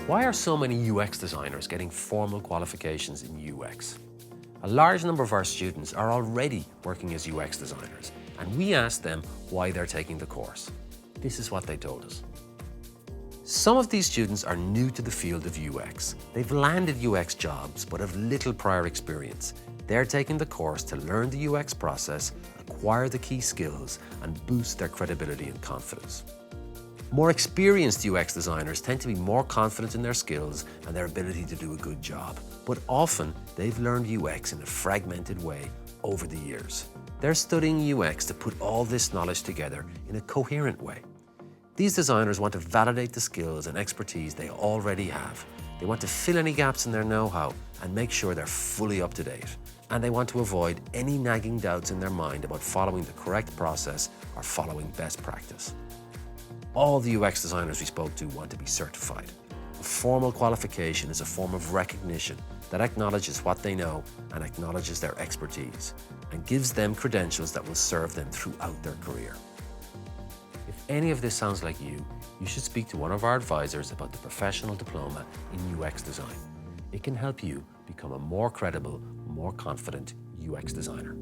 Why are so many UX designers getting formal qualifications in UX? A large number of our students are already working as UX designers, and we asked them why they're taking the course. This is what they told us. Some of these students are new to the field of UX. They've landed UX jobs but have little prior experience. They're taking the course to learn the UX process, acquire the key skills, and boost their credibility and confidence. More experienced UX designers tend to be more confident in their skills and their ability to do a good job, but often they've learned UX in a fragmented way over the years. They're studying UX to put all this knowledge together in a coherent way. These designers want to validate the skills and expertise they already have. They want to fill any gaps in their know-how and make sure they're fully up to date. And they want to avoid any nagging doubts in their mind about following the correct process or following best practice. All the UX designers we spoke to want to be certified. A formal qualification is a form of recognition that acknowledges what they know and acknowledges their expertise and gives them credentials that will serve them throughout their career. If any of this sounds like you, you should speak to one of our advisors about the Professional Diploma in UX Design. It can help you become a more credible, more confident UX designer.